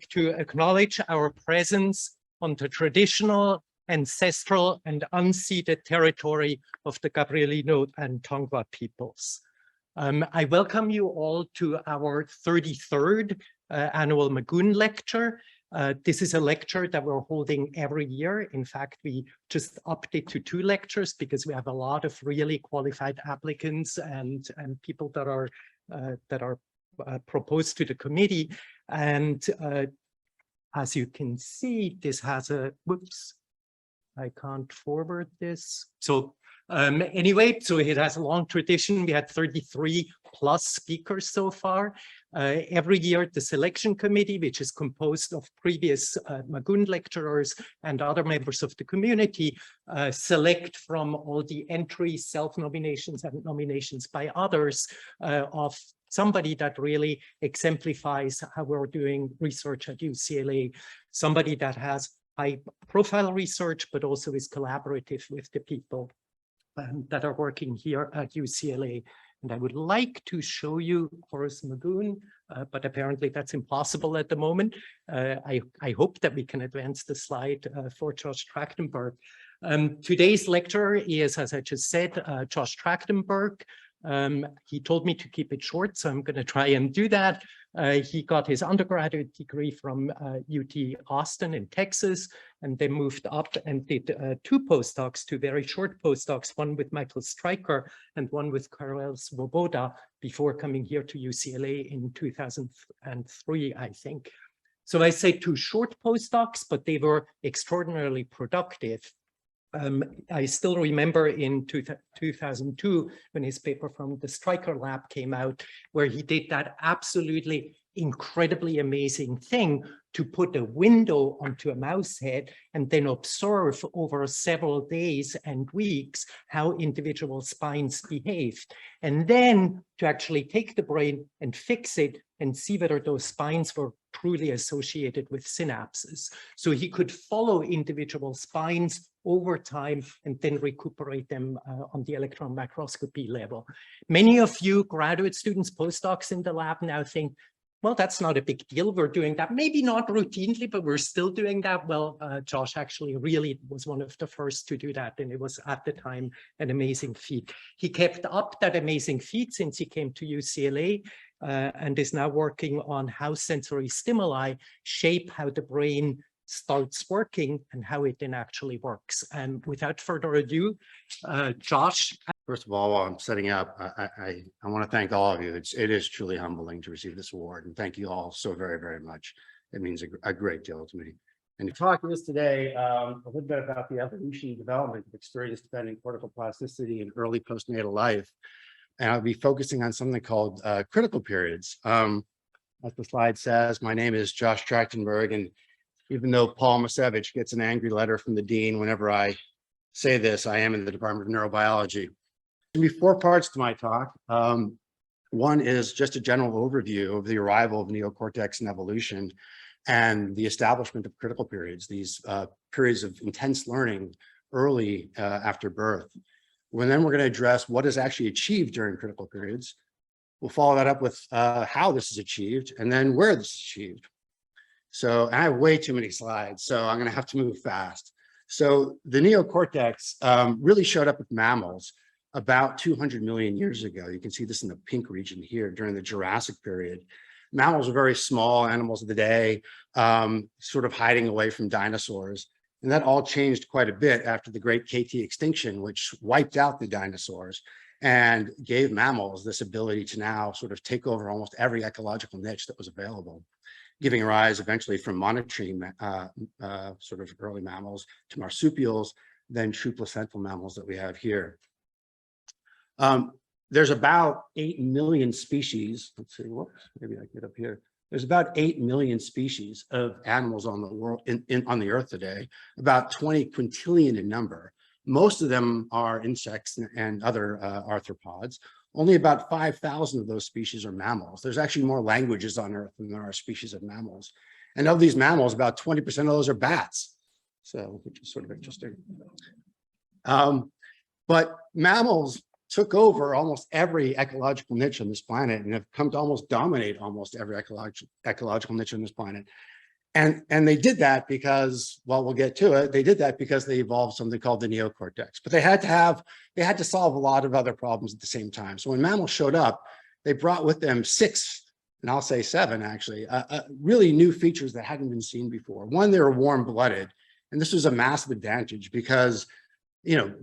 to acknowledge our presence on the traditional, ancestral, and unceded territory of the Gabrielino and Tongva peoples. I welcome you all to our 33rd annual Magoun lecture. This is a lecture that we're holding every year. In fact, we just upped it to 2 lectures because we have a lot of really qualified applicants and people that are proposed to the committee. And as you can see, this has a, whoops, I can't forward this. So anyway, so it has a long tradition. We had 33 plus speakers so far. Every year, the selection committee, which is composed of previous Magoun lecturers and other members of the community, select from all the entries, self-nominations, and nominations by others of somebody that really exemplifies how we're doing research at UCLA, somebody that has high-profile research, but also is collaborative with the people that are working here at UCLA. And I would like to show you Horace Magoun, but apparently that's impossible at the moment. I hope that we can advance the slide for Josh Trachtenberg. Today's lecturer is, as I just said, Josh Trachtenberg. He told me to keep it short, so I'm going to try and do that. He got his undergraduate degree from UT Austin in Texas, and then moved up and did 2 postdocs, 2 very short postdocs, one with Michael Stryker and one with Karel Svoboda, before coming here to UCLA in 2003, I think. So I say 2 short postdocs, but they were extraordinarily productive. I still remember in 2002 when his paper from the Stryker lab came out, where he did that absolutely incredibly amazing thing to put a window onto a mouse head and then observe over several days and weeks how individual spines behaved. And then to actually take the brain and fix it and see whether those spines were truly associated with synapses. So he could follow individual spines over time and then recuperate them on the electron microscopy level. Many of you graduate students, postdocs in the lab now think, well, that's not a big deal. We're doing that, maybe not routinely, but we're still doing that. Well, Josh actually really was one of the first to do that. And it was at the time an amazing feat. He kept up that amazing feat since he came to UCLA and is now working on how sensory stimuli shape how the brain starts working and how it then actually works. And without further ado, Josh. First of all, while I'm setting up, I want to thank all of you. It is truly humbling to receive this award, and thank you all so very, very much. It means a great deal to me. And to talk to us today a little bit about the evolution and development of experience-dependent cortical plasticity in early postnatal life. And I'll be focusing on something called critical periods. As the slide says, my name is Josh Trachtenberg, and even though Paul Masevich gets an angry letter from the dean whenever I say this, I am in the Department of Neurobiology. There'll be 4 parts to my talk. One is just a general overview of the arrival of neocortex and evolution and the establishment of critical periods, these periods of intense learning early after birth. Then we're going to address what is actually achieved during critical periods. We'll follow that up with how this is achieved and then where this is achieved. So I have way too many slides, so I'm going to have to move fast. So the neocortex really showed up with mammals about 200 million years ago. You can see this in the pink region here during the Jurassic period. Mammals are very small animals of the day, sort of hiding away from dinosaurs. And that all changed quite a bit after the great KT extinction, which wiped out the dinosaurs and gave mammals this ability to now sort of take over almost every ecological niche that was available, giving rise eventually from monotreme sort of early mammals to marsupials, then true placental mammals that we have here. There's about 8 million species. Let's see, whoops, maybe I get up here. There's about 8 million species of animals on the world, on the earth today, about 20 quintillion in number. Most of them are insects and other arthropods. Only about 5,000 of those species are mammals. There's actually more languages on Earth than there are species of mammals. And of these mammals, about 20% of those are bats. So, which is sort of interesting. But mammals took over almost every ecological niche on this planet and have come to almost dominate almost every ecological niche on this planet. And they did that because, well, we'll get to it. They did that because they evolved something called the neocortex, but they had to solve a lot of other problems at the same time. So when mammals showed up, they brought with them 6, and I'll say 7 actually, really new features that hadn't been seen before. One, they were warm-blooded, and this was a massive advantage because, you know,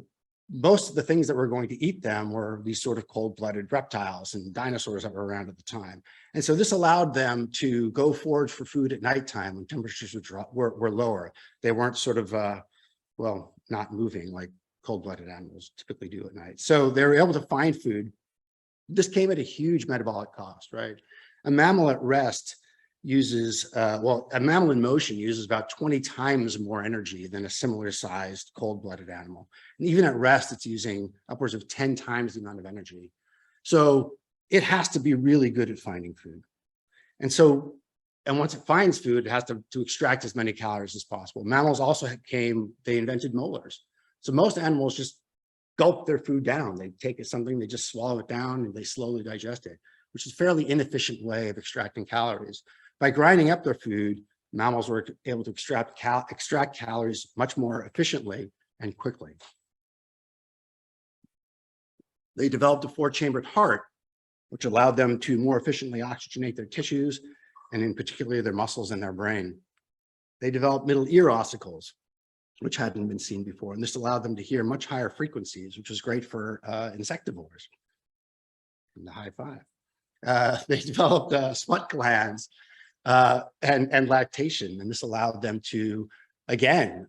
most of the things that were going to eat them were these sort of cold-blooded reptiles and dinosaurs that were around at the time. And so this allowed them to go forage for food at nighttime when temperatures were lower. They weren't sort of, well, not moving like cold-blooded animals typically do at night. So they were able to find food. This came at a huge metabolic cost, right? A mammal at rest uses, a mammal in motion uses about 20 times more energy than a similar sized cold-blooded animal. And even at rest, it's using upwards of 10 times the amount of energy. So it has to be really good at finding food. And once it finds food, it has to extract as many calories as possible. Mammals also they invented molars. So most animals just gulp their food down. They take something, they just swallow it down and they slowly digest it, which is a fairly inefficient way of extracting calories. By grinding up their food, mammals were able to extract calories much more efficiently and quickly. They developed a 4-chambered heart, which allowed them to more efficiently oxygenate their tissues, and in particular their muscles and their brain. They developed middle ear ossicles, which hadn't been seen before, and this allowed them to hear much higher frequencies, which was great for insectivores. And the high five. They developed sweat glands and lactation, and this allowed them to, again,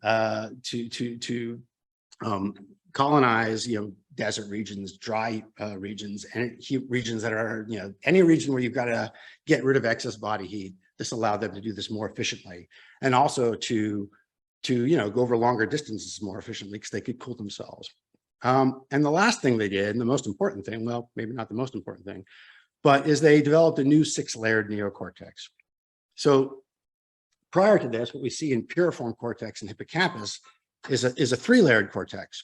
colonize, desert regions, dry regions, and regions that are, any region where you've got to get rid of excess body heat. This allowed them to do this more efficiently, and also to go over longer distances more efficiently because they could cool themselves. And the last thing they did, and the most important thing, well, maybe not the most important thing, but is they developed a new 6-layered neocortex. So prior to this, what we see in piriform cortex and hippocampus is a 3-layered cortex.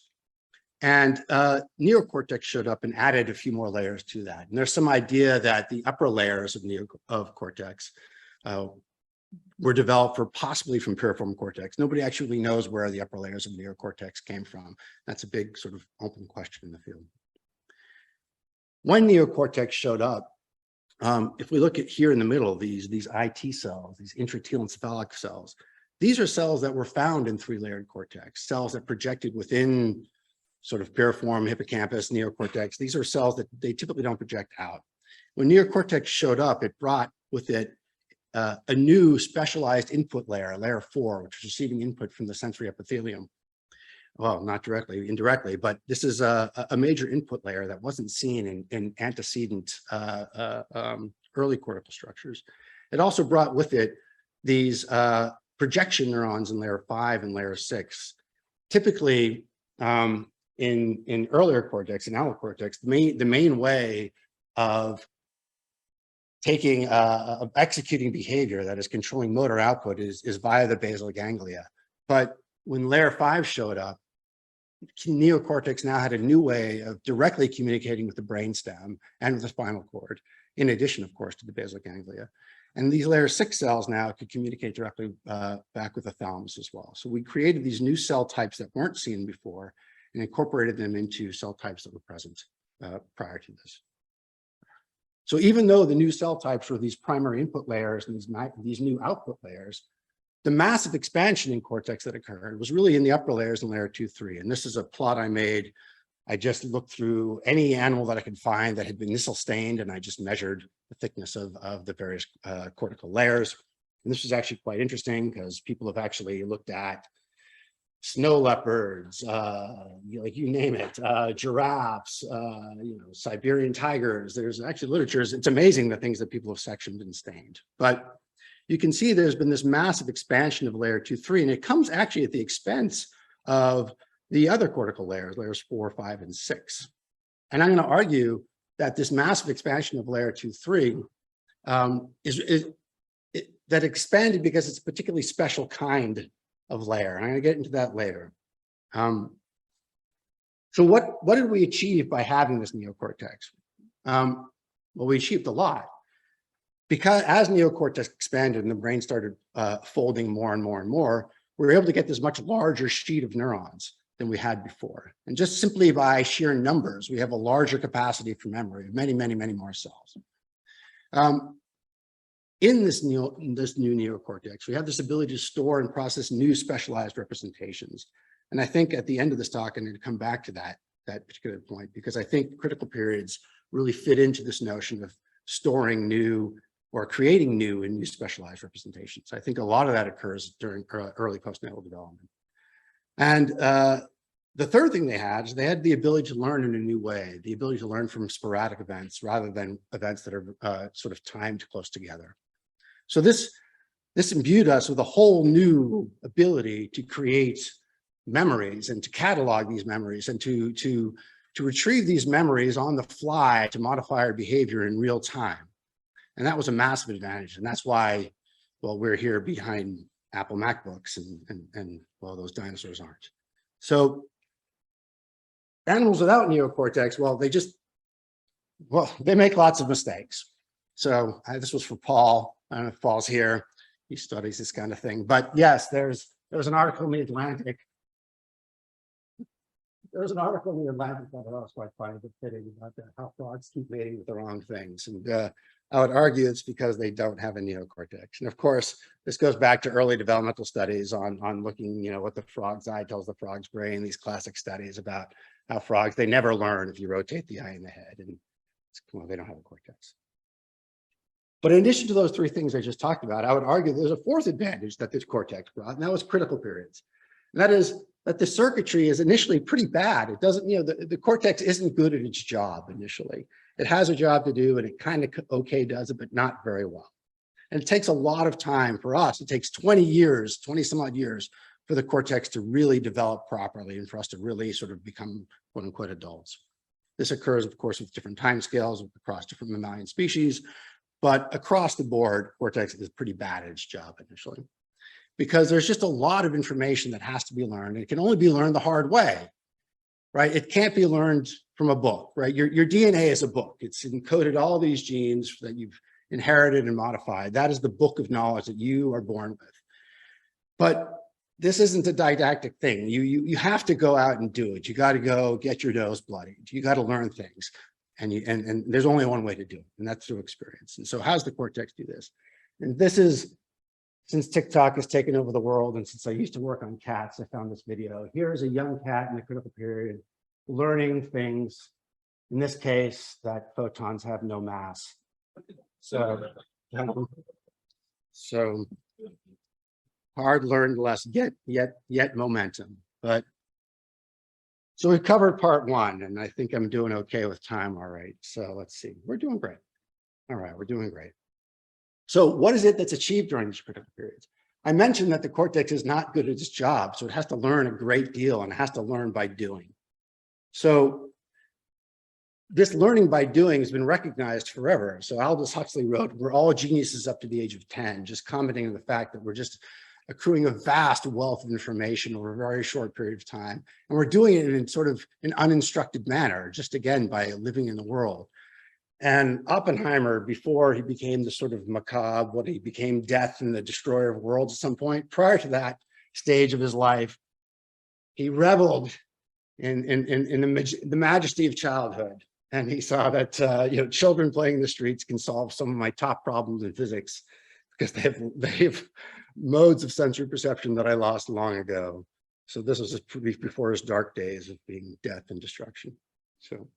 And neocortex showed up and added a few more layers to that. And there's some idea that the upper layers of cortex were developed possibly from piriform cortex. Nobody actually knows where the upper layers of neocortex came from. That's a big sort of open question in the field. When neocortex showed up, if we look at here in the middle, these IT cells, these intrateloencephalic cells, these are cells that were found in 3-layered cortex, cells that projected within sort of piriform, hippocampus, neocortex. These are cells that they typically don't project out. When neocortex showed up, it brought with it a new specialized input layer, layer 4, which is receiving input from the sensory epithelium. Well, not directly, indirectly, but this is a major input layer that wasn't seen in antecedent early cortical structures. It also brought with it these projection neurons in layer 5 and layer 6. Typically, in earlier cortex, in allocortex, the main way of executing behavior, that is controlling motor output, is via the basal ganglia. But when layer 5 showed up, neocortex now had a new way of directly communicating with the brainstem and with the spinal cord, in addition, of course, to the basal ganglia. And these layer 6 cells now could communicate directly back with the thalamus as well. So we created these new cell types that weren't seen before and incorporated them into cell types that were present prior to this. So even though the new cell types were these primary input layers and these new output layers, the massive expansion in cortex that occurred was really in the upper layers in layer 2, 3. And this is a plot I made. I just looked through any animal that I could find that had been Nissl stained, and I just measured the thickness of the various cortical layers. And this is actually quite interesting because people have actually looked at snow leopards, like you name it, giraffes, Siberian tigers. There's actually literature. It's amazing the things that people have sectioned and stained. But you can see there's been this massive expansion of layer 2, 3, and it comes actually at the expense of the other cortical layers, layers 4, 5, and 6. And I'm going to argue that this massive expansion of layer 2, 3 that expanded because it's a particularly special kind of layer. And I'm going to get into that later. So what did we achieve by having this neocortex? Well, we achieved a lot. because as neocortex expanded and the brain started folding more and more and more, we were able to get this much larger sheet of neurons than we had before. And just simply by sheer numbers, we have a larger capacity for memory, many, many, many more cells. In this new neocortex, we have this ability to store and process new specialized representations. And I think at the end of this talk, I'm going to come back to that particular point, because I think critical periods really fit into this notion of storing new or creating new and new specialized representations. I think a lot of that occurs during early postnatal development. And the third thing they had is they had the ability to learn in a new way, the ability to learn from sporadic events rather than events that are sort of timed close together. So this imbued us with a whole new ability to create memories and to catalog these memories and to retrieve these memories on the fly to modify our behavior in real time. And that was a massive advantage. And that's why, well, we're here behind Apple MacBooks and well, those dinosaurs aren't. So animals without neocortex, well, they make lots of mistakes. So this was for Paul. I don't know if Paul's here. He studies this kind of thing. But yes, there was an article in the Atlantic. There was an article in the Atlantic that I thought was quite funny, but fitting about how frogs keep mating with the wrong things. And I would argue it's because they don't have a neocortex. And of course, this goes back to early developmental studies on looking, what the frog's eye tells the frog's brain, these classic studies about how frogs, they never learn if you rotate the eye in the head. And well, they don't have a cortex. But in addition to those three things I just talked about, I would argue there's a fourth advantage that this cortex brought, and that was critical periods. And that is that the circuitry is initially pretty bad. It doesn't, the cortex isn't good at its job initially. It has a job to do and it kind of okay does it, but not very well. And it takes a lot of time for us. It takes 20 years, 20 some odd years for the cortex to really develop properly and for us to really sort of become quote unquote adults. This occurs, of course, with different timescales across different mammalian species, but across the board, cortex is pretty bad at its job initially, because there's just a lot of information that has to be learned. And it can only be learned the hard way, right? It can't be learned from a book, right? Your DNA is a book. It's encoded all these genes that you've inherited and modified. That is the book of knowledge that you are born with. But this isn't a didactic thing. You have to go out and do it. You got to go get your nose bloodied. You got to learn things. And there's only one way to do it, and that's through experience. And so how does the cortex do this? And this is, since TikTok has taken over the world, and since I used to work on cats, I found this video. Here is a young cat in the critical period learning things, in this case, that photons have no mass. So hard learned less, yet momentum. But so we've covered part one, and I think I'm doing okay with time. All right, so let's see. We're doing great. All right, we're doing great. So what is it that's achieved during these critical periods? I mentioned that the cortex is not good at its job, so it has to learn a great deal, and it has to learn by doing. So this learning by doing has been recognized forever. So Aldous Huxley wrote, "We're all geniuses up to the age of 10, just commenting on the fact that we're just accruing a vast wealth of information over a very short period of time. And we're doing it in sort of an uninstructed manner, just again, by living in the world." And Oppenheimer, before he became the sort of macabre, what he became death and the destroyer of worlds at some point, prior to that stage of his life, he reveled in the majesty of childhood. And he saw that children playing in the streets can solve some of my top problems in physics because they have modes of sensory perception that I lost long ago. So this was before his dark days of being death and destruction. So,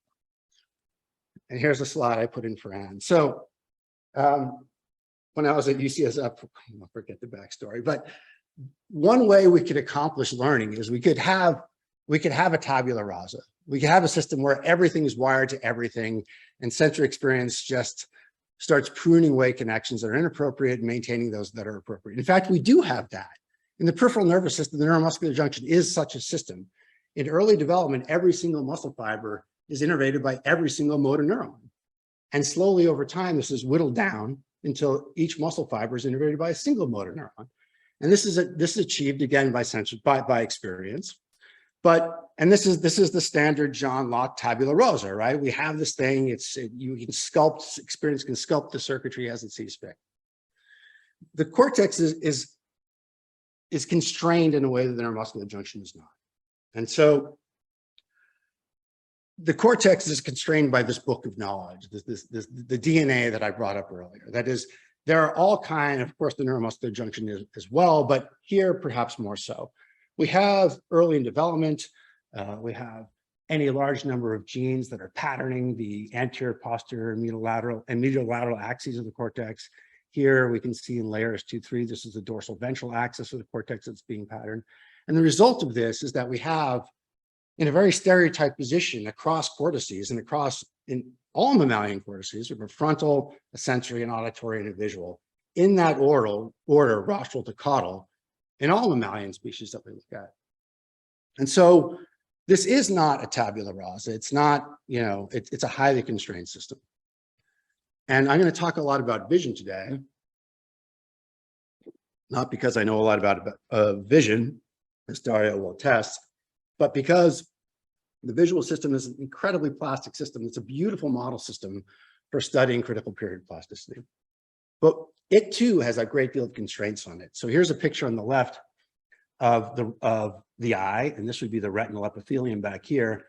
and here's a slide I put in for Anne. So when I was at UCSF, I'll forget the backstory, but one way we could accomplish learning is we could have a tabula rasa. We could have a system where everything is wired to everything, and sensory experience just starts pruning away connections that are inappropriate and maintaining those that are appropriate. In fact, we do have that. In the peripheral nervous system, the neuromuscular junction is such a system. In early development, every single muscle fiber is innervated by every single motor neuron. And slowly over time, this is whittled down until each muscle fiber is innervated by a single motor neuron. And this is achieved again by experience. But And this is the standard John Locke tabula rasa, right? We have this thing, you can sculpt, experience can sculpt the circuitry as it sees fit. The cortex is constrained in a way that the neuromuscular junction is not. And so the cortex is constrained by this book of knowledge, the DNA that I brought up earlier. That is, there are all kinds, of course, the neuromuscular junction is as well, but here perhaps more so. We have early in development, we have any large number of genes that are patterning the anterior, posterior, medial lateral axes of the cortex. Here we can see in layers 2, 3, this is the dorsal ventral axis of the cortex that's being patterned. And the result of this is that we have, in a very stereotyped position across cortices and across in all mammalian cortices, we have a frontal, a sensory, an auditory, and a visual. In that order, rostral to caudal, in all mammalian species that we look at. And so this is not a tabula rasa. It's not, it's a highly constrained system. And I'm going to talk a lot about vision today, not because I know a lot about vision, as Dario will attest, but because the visual system is an incredibly plastic system. It's a beautiful model system for studying critical period plasticity. But it too has a great deal of constraints on it. So here's a picture on the left of the eye, and this would be the retinal epithelium back here.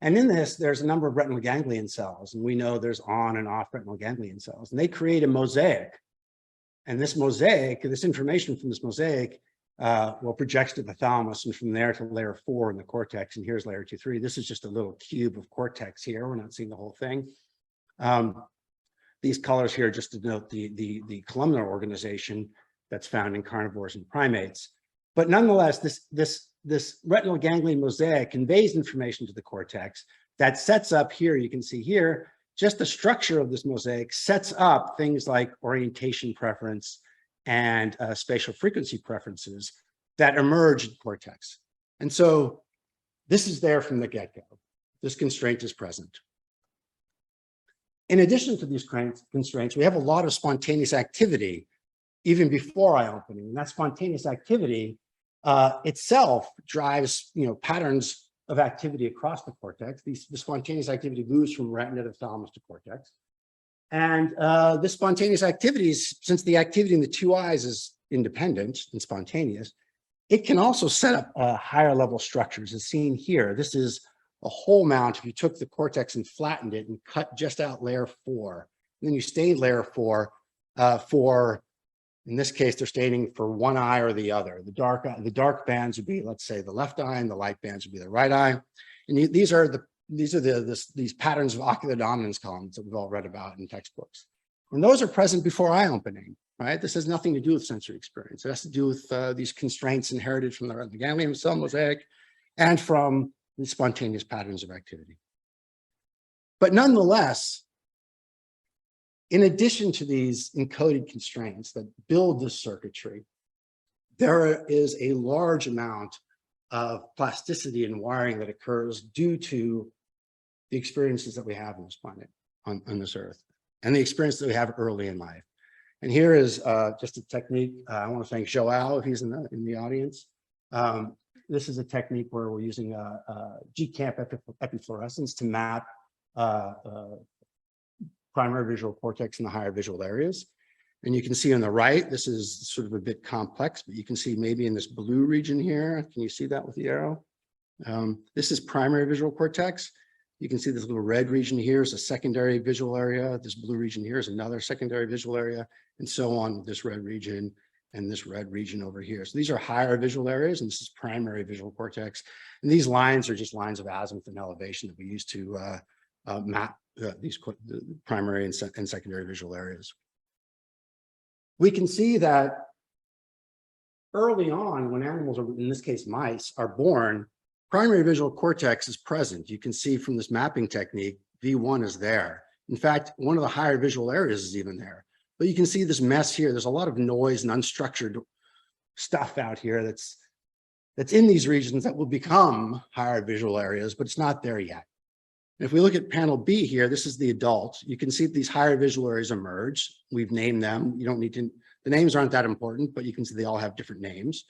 And in this, there's a number of retinal ganglion cells, and we know there's on and off retinal ganglion cells, and they create a mosaic. And this mosaic, this information from this mosaic projects to the thalamus, and from there to layer 4 in the cortex. And here's layer 2, 3. This is just a little cube of cortex here. We're not seeing the whole thing. These colors here just denote the columnar organization that's found in carnivores and primates. But nonetheless, this retinal ganglion mosaic conveys information to the cortex that sets up here, you can see here, just the structure of this mosaic sets up things like orientation preference and spatial frequency preferences that emerge in cortex. And so this is there from the get-go. This constraint is present. In addition to these constraints, we have a lot of spontaneous activity even before eye opening. And that spontaneous activity itself drives patterns of activity across the cortex. The spontaneous activity moves from retina to thalamus to cortex. And this spontaneous activity, since the activity in the two eyes is independent and spontaneous, it can also set up higher level structures as seen here. This is a whole mount. If you took the cortex and flattened it and cut just out layer 4, and then you stain layer 4 for, in this case, they're staining for one eye or the other. The dark bands would be, let's say, the left eye, and the light bands would be the right eye. And these are these patterns of ocular dominance columns that we've all read about in textbooks. And those are present before eye opening, right? This has nothing to do with sensory experience. It has to do with these constraints inherited from the retinal ganglion cell mosaic and from the spontaneous patterns of activity. But nonetheless, in addition to these encoded constraints that build this circuitry, there is a large amount of plasticity and wiring that occurs due to the experiences that we have on this planet, on this earth, and the experience that we have early in life. And here is just a technique. I want to thank Joao if he's in the audience. This is a technique where we're using GCamp epifluorescence to map primary visual cortex in the higher visual areas. And you can see on the right, this is sort of a bit complex, but you can see maybe in this blue region here. Can you see that with the arrow? This is primary visual cortex. You can see this little red region here is a secondary visual area. This blue region here is another secondary visual area, and so on with this red region and this red region over here. So these are higher visual areas, and this is primary visual cortex. And these lines are just lines of azimuth and elevation that we use to map these primary and secondary visual areas. We can see that early on, when animals, or in this case mice, are born, primary visual cortex is present. You can see from this mapping technique, V1 is there. In fact, one of the higher visual areas is even there. But you can see this mess here. There's a lot of noise and unstructured stuff out here that's in these regions that will become higher visual areas, but it's not there yet. And if we look at panel B here, this is the adult. You can see that these higher visual areas emerge. We've named them. You don't need to, the names aren't that important, but you can see they all have different names.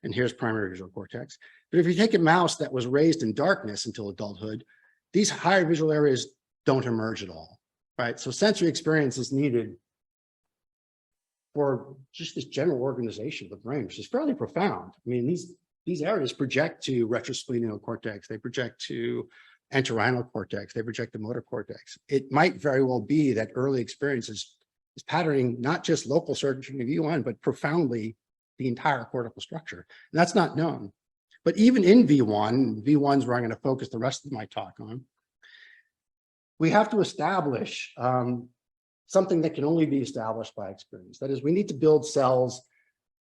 and here's primary visual cortex. But if you take a mouse that was raised in darkness until adulthood, these higher visual areas don't emerge at all, right? So sensory experience is needed for just this general organization of the brain, which is fairly profound. I mean, these areas project to retrosplenial cortex, they project to entorhinal cortex, they project to motor cortex. It might very well be that early experience is patterning not just local circuitry in V1, but profoundly the entire cortical structure. And that's not known. But even in V1 is where I'm going to focus the rest of my talk on, we have to establish something that can only be established by experience. That is, we need to build cells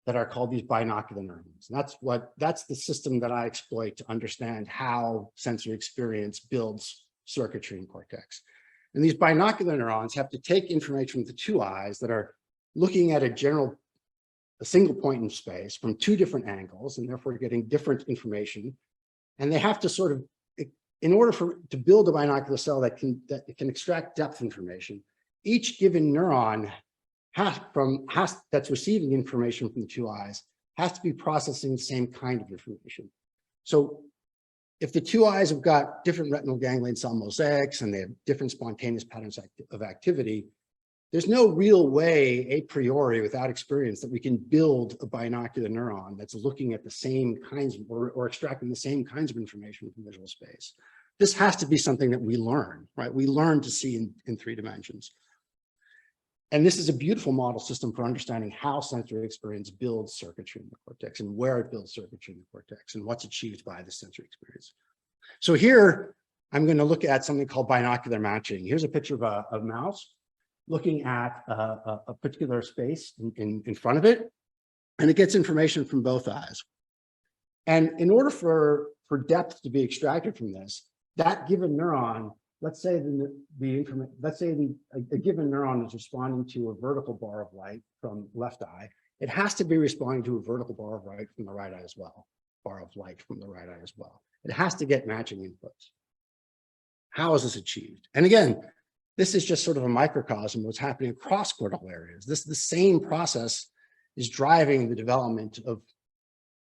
that are called these binocular neurons. And that's the system that I exploit to understand how sensory experience builds circuitry in cortex. And these binocular neurons have to take information from the two eyes that are looking at a single point in space from two different angles, and therefore getting different information. And they have to sort of, in order to build a binocular cell that can extract depth information, each given neuron that's receiving information from the two eyes has to be processing the same kind of information. So if the two eyes have got different retinal ganglion cell mosaics and they have different spontaneous patterns of activity, there's no real way a priori without experience that we can build a binocular neuron that's looking at the same kinds or extracting the same kinds of information from visual space. This has to be something that we learn, right? We learn to see in 3 dimensions. And this is a beautiful model system for understanding how sensory experience builds circuitry in the cortex and where it builds circuitry in the cortex and what's achieved by the sensory experience. So here, I'm going to look at something called binocular matching. Here's a picture of a mouse looking at a particular space in front of it, and it gets information from both eyes. And in order for depth to be extracted from this, that given neuron, let's say a given neuron is responding to a vertical bar of light from left eye, it has to be responding to a vertical bar of light from the right eye as well. It has to get matching inputs. How is this achieved? And again, this is just sort of a microcosm of what's happening across cortical areas. The same process is driving the development of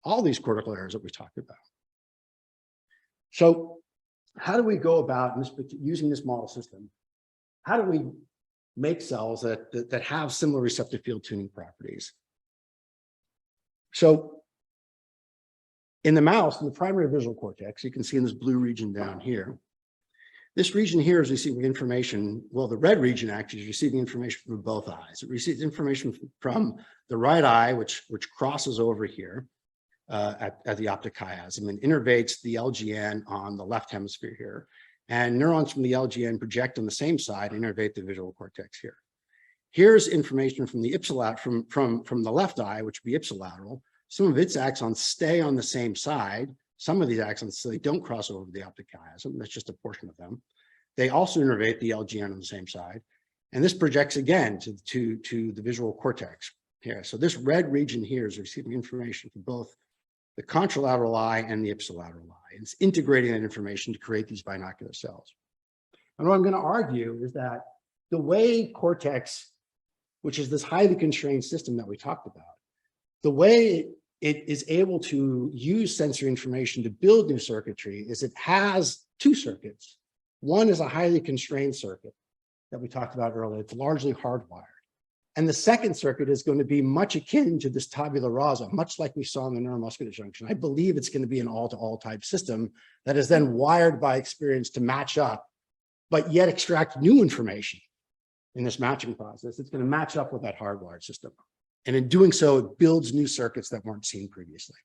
all these cortical areas that we talked about. So how do we go about using this model system? How do we make cells that have similar receptive field tuning properties? So in the mouse, in the primary visual cortex, you can see in this blue region down here, this region here is receiving information. Well, the red region actually is receiving information from both eyes. It receives information from the right eye, which crosses over here at the optic chiasm and innervates the LGN on the left hemisphere here. And neurons from the LGN project on the same side, innervate the visual cortex here. Here's information from the from the left eye, which would be ipsilateral. Some of its axons stay on the same side. Some of these axons, so they don't cross over the optic chiasm. That's just a portion of them. They also innervate the LGN on the same side. And this projects again to the visual cortex here. So this red region here is receiving information from both the contralateral eye and the ipsilateral eye. It's integrating that information to create these binocular cells. And what I'm going to argue is that the way cortex, which is this highly constrained system that we talked about, the way it is able to use sensory information to build new circuitry is it has 2 circuits. One is a highly constrained circuit that we talked about earlier. It's largely hardwired. And the second circuit is going to be much akin to this tabula rasa, much like we saw in the neuromuscular junction. I believe it's going to be an all-to-all type system that is then wired by experience to match up, but yet extract new information in this matching process. It's going to match up with that hardwired system. And in doing so, it builds new circuits that weren't seen previously.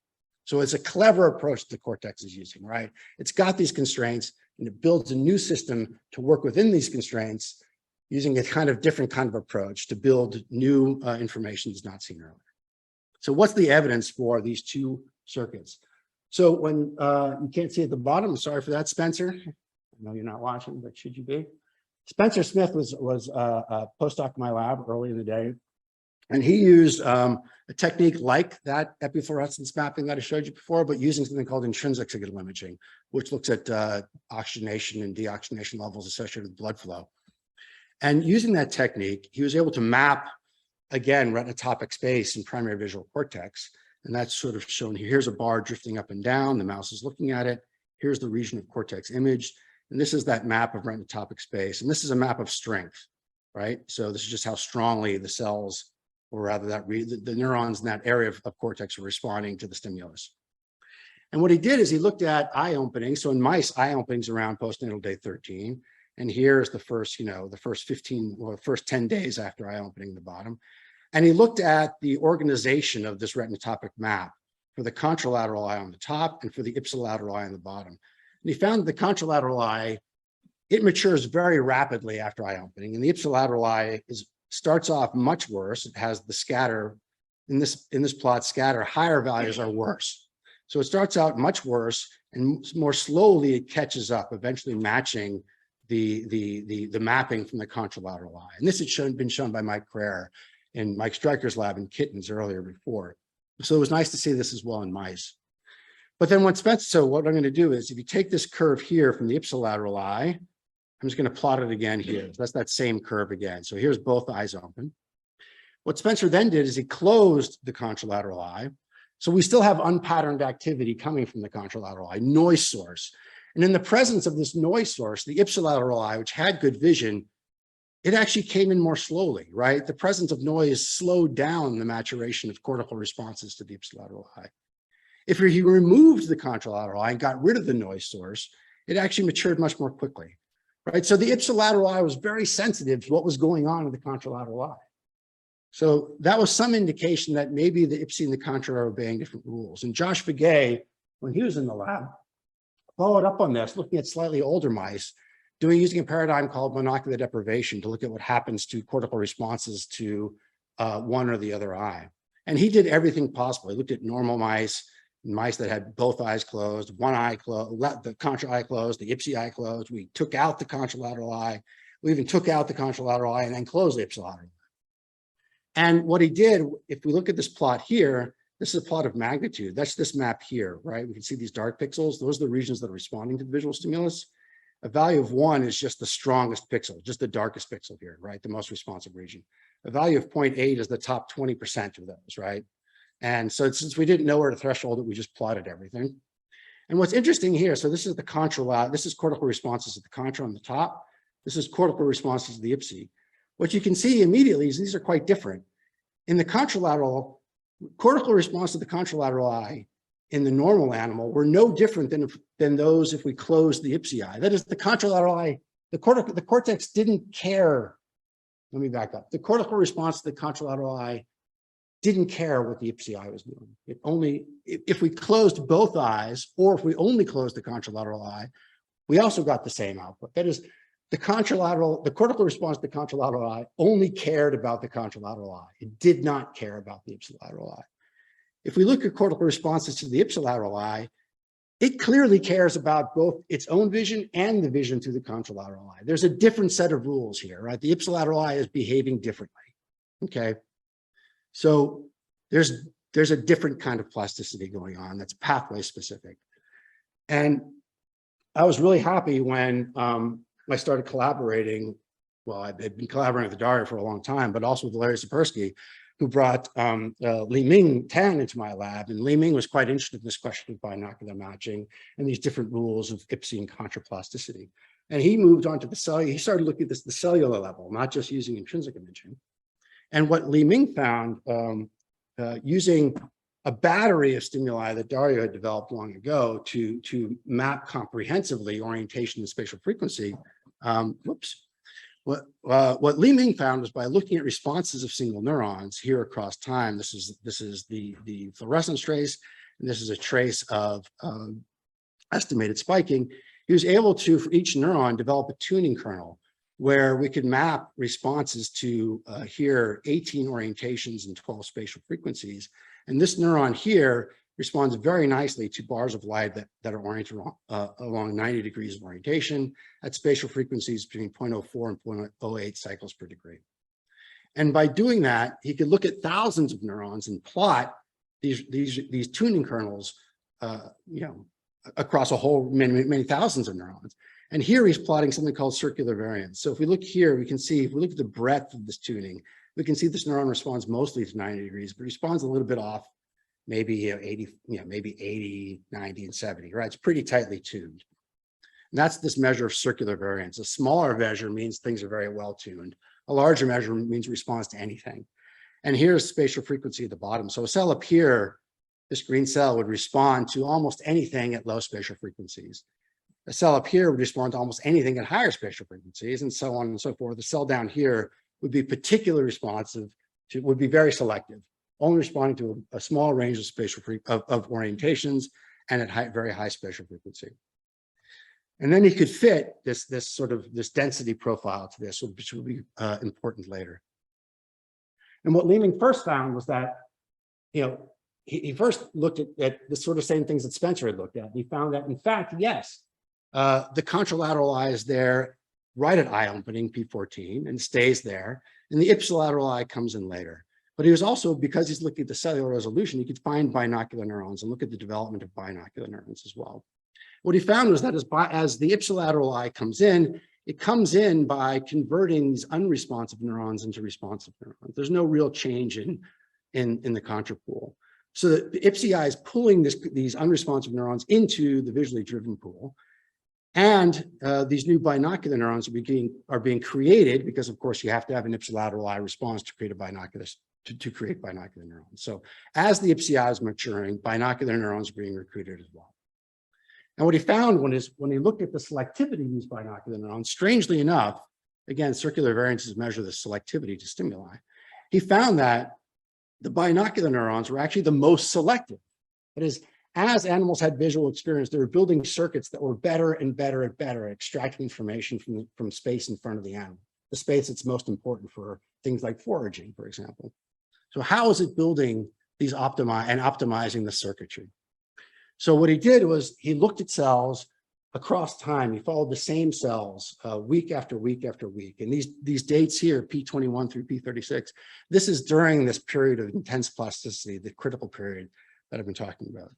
So it's a clever approach the cortex is using, right? It's got these constraints and it builds a new system to work within these constraints using a kind of different kind of approach to build new information that's not seen earlier. So what's the evidence for these 2 circuits? So when you can't see at the bottom, I'm sorry for that, Spencer. I know you're not watching, but should you be? Spencer Smith was a postdoc in my lab early in the day. And he used a technique like that epifluorescence mapping that I showed you before, but using something called intrinsic signal imaging, which looks at oxygenation and deoxygenation levels associated with blood flow. And using that technique, he was able to map, again, retinotopic space in primary visual cortex And that's sort of shown here. Here's a bar drifting up and down. The mouse is looking at it. Here's the region of cortex imaged. And this is that map of retinotopic space. And this is a map of strength, right? So this is just how strongly the cells, or rather the neurons in that area of cortex are responding to the stimulus. And what he did is he looked at eye openings. So in mice, eye openings around postnatal day 13. And here's the first, the first 15 or first 10 days after eye opening in the bottom. And he looked at the organization of this retinotopic map for the contralateral eye on the top and for the ipsilateral eye on the bottom. And he found the contralateral eye, it matures very rapidly after eye opening. And the ipsilateral eye starts off much worse. It has the scatter, in this plot, scatter, higher values are worse. So it starts out much worse, and more slowly it catches up, eventually matching the mapping from the contralateral eye. And this had been shown by Mike Creer in Mike Stryker's lab in kittens earlier before. So it was nice to see this as well in mice. But then so what I'm going to do is, if you take this curve here from the ipsilateral eye, I'm just going to plot it again here. So that's that same curve again. So here's both eyes open. What Spencer then did is he closed the contralateral eye. So we still have unpatterned activity coming from the contralateral eye, noise source. And in the presence of this noise source, the ipsilateral eye, which had good vision, it actually came in more slowly, right? The presence of noise slowed down the maturation of cortical responses to the ipsilateral eye. If he removed the contralateral eye and got rid of the noise source, it actually matured much more quickly, right? So the ipsilateral eye was very sensitive to what was going on in the contralateral eye. So that was some indication that maybe the ipsi and the contra are obeying different rules. And Josh Begay, when he was in the lab, followed up on this, looking at slightly older mice, using a paradigm called monocular deprivation to look at what happens to cortical responses to one or the other eye. And he did everything possible. He looked at normal mice that had both eyes closed, one eye closed, the contra eye closed, the ipsi eye closed. We took out the contralateral eye. We even took out the contralateral eye and then closed the ipsilateral. And what he did, if we look at this plot here, this is a plot of magnitude. That's this map here, right? We can see these dark pixels. Those are the regions that are responding to the visual stimulus. A value of 1 is just the strongest pixel, just the darkest pixel here, right? The most responsive region. A value of 0.8 is the top 20% of those, right? And so since we didn't know where to threshold it, we just plotted everything. And what's interesting here, so this is the contralateral, this is cortical responses to the contra on the top. This is cortical responses to the ipsi. What you can see immediately is these are quite different. In the contralateral, cortical response to the contralateral eye in the normal animal were no different than those if we closed the ipsi eye. That is, the contralateral eye, the cortex didn't care. Let me back up. The cortical response to the contralateral eye didn't care what the ipsi eye was doing. It only, if we closed both eyes, or if we only closed the contralateral eye, we also got the same output. That is, the cortical response to the contralateral eye only cared about the contralateral eye. It did not care about the ipsilateral eye. If we look at cortical responses to the ipsilateral eye, it clearly cares about both its own vision and the vision through the contralateral eye. There's a different set of rules here, right? The ipsilateral eye is behaving differently, okay? So there's a different kind of plasticity going on that's pathway specific. And I was really happy when I started collaborating. Well, I've been collaborating with Dario for a long time, but also with Larry Sapersky, who brought Li-Ming Tan into my lab. And Li-Ming was quite interested in this question of binocular matching and these different rules of ipsi and contraplasticity. And he moved on to the cellular. He started looking at this at the cellular level, not just using intrinsic imaging. And what Li-Ming found, using a battery of stimuli that Dario had developed long ago to map comprehensively orientation and spatial frequency, what Li-Ming found was by looking at responses of single neurons here across time. This is the fluorescence trace, and this is a trace of estimated spiking. He was able to, for each neuron, develop a tuning kernel where we could map responses to here 18 orientations and 12 spatial frequencies. And this neuron here responds very nicely to bars of light that are oriented along 90 degrees of orientation at spatial frequencies between 0.04 and 0.08 cycles per degree. And by doing that, he could look at thousands of neurons and plot these tuning kernels, across a whole many thousands of neurons. And here he's plotting something called circular variance. So if we look here, we can see, if we look at the breadth of this tuning, we can see this neuron responds mostly to 90 degrees, but responds a little bit off maybe 80, maybe 80, 90, and 70, right? It's pretty tightly tuned. And that's this measure of circular variance. A smaller measure means things are very well tuned. A larger measure means response to anything. And here's spatial frequency at the bottom. So a cell up here, this green cell would respond to almost anything at low spatial frequencies. A cell up here would respond to almost anything at higher spatial frequencies, and so on and so forth. The cell down here would be particularly responsive to, would be very selective, only responding to a small range of spatial of orientations and at very high spatial frequency. And then he could fit this density profile to this, which will be important later. And what Leeming first found was that, he first looked at the sort of same things that Spencer had looked at. He found that, in fact, yes, the contralateral eye is there right at eye opening, P14, and stays there. And the ipsilateral eye comes in later. But he was also, because he's looking at the cellular resolution, he could find binocular neurons and look at the development of binocular neurons as well. What he found was that as the ipsilateral eye comes in, it comes in by converting these unresponsive neurons into responsive neurons. There's no real change in the contrapool. So the ipsi eye is pulling these unresponsive neurons into the visually driven pool. And these new binocular neurons are being created because, of course, you have to have an ipsilateral eye response to create a binocular to create binocular neurons. So as the ipsi eye is maturing, binocular neurons are being recruited as well. And what he found when he looked at the selectivity of these binocular neurons, strangely enough, again, circular variances measure the selectivity to stimuli. He found that the binocular neurons were actually the most selective. That is, as animals had visual experience, they were building circuits that were better and better and better at extracting information from space in front of the animal, the space that's most important for things like foraging, for example. So how is it building these optimizing the circuitry? So what he did was he looked at cells across time. He followed the same cells week after week after week. And these dates here, P21 through P36, this is during this period of intense plasticity, the critical period that I've been talking about.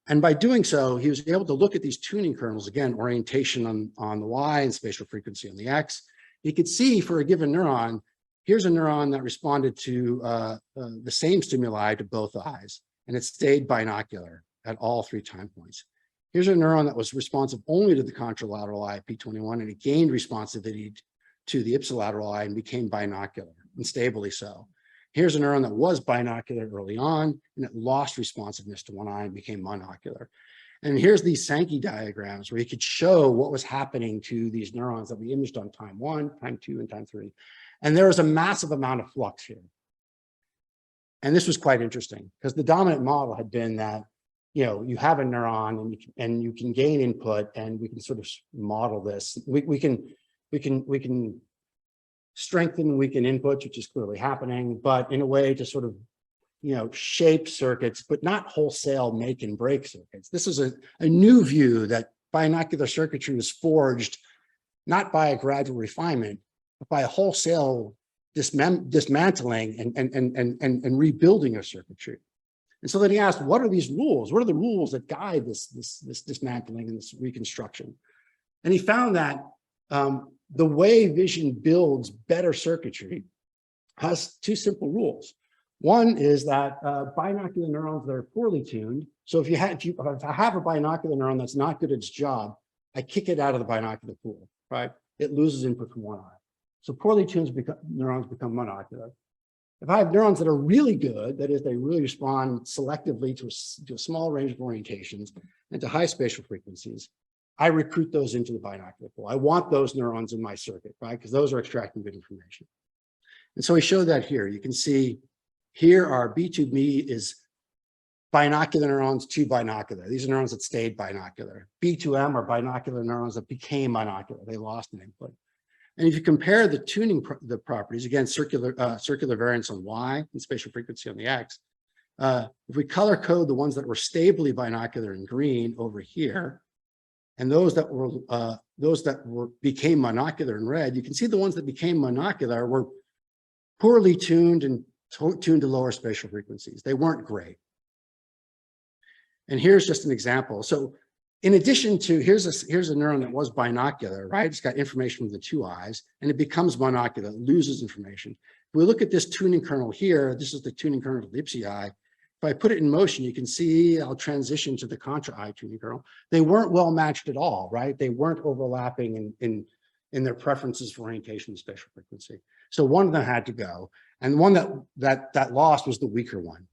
And by doing so, he was able to look at these tuning kernels, again, orientation on the Y and spatial frequency on the X. He could see for a given neuron, here's a neuron that responded to the same stimuli to both eyes, and it stayed binocular at all 3 time points. Here's a neuron that was responsive only to the contralateral eye, P21, and it gained responsivity to the ipsilateral eye and became binocular, and stably so. Here's a neuron that was binocular early on, and it lost responsiveness to one eye and became monocular. And here's these Sankey diagrams where you could show what was happening to these neurons that we imaged on time 1, time 2, and time 3. And there was a massive amount of flux here. And this was quite interesting because the dominant model had been that you have a neuron and you can gain input, and we can sort of model this. We can strengthen and weaken inputs, which is clearly happening, but in a way to sort of shape circuits, but not wholesale make and break circuits. This is a new view that binocular circuitry was forged not by a gradual refinement, but by a wholesale dismantling and rebuilding of circuitry. And so then he asked, what are these rules? What are the rules that guide this dismantling and this reconstruction? And he found that the way vision builds better circuitry has 2 simple rules. One is that binocular neurons that are poorly tuned. So if I have a binocular neuron that's not good at its job, I kick it out of the binocular pool, right? It loses input from one eye. So poorly tuned neurons become monocular. If I have neurons that are really good, that is, they really respond selectively to a small range of orientations and to high spatial frequencies, I recruit those into the binocular pool. I want those neurons in my circuit, right? Because those are extracting good information. And so he showed that here. You can see here our B2B is binocular neurons to binocular. These are neurons that stayed binocular. B2M are binocular neurons that became monocular. They lost an input. And if you compare the tuning the properties, again, circular variance on Y and spatial frequency on the X, if we color code the ones that were stably binocular in green over here, and those that became monocular in red, you can see the ones that became monocular were poorly tuned and tuned to lower spatial frequencies. They weren't great. And here's just an example. So in addition to, here's a neuron that was binocular, right? It's got information from the 2 eyes, and it becomes monocular, it loses information. If we look at this tuning kernel here, this is the tuning kernel of the ipsi eye. if I put it in motion, you can see I'll transition to the contra eye tuning kernel. They weren't well matched at all, right? They weren't overlapping in their preferences for orientation and spatial frequency. So one of them had to go. And the one that lost was the weaker one,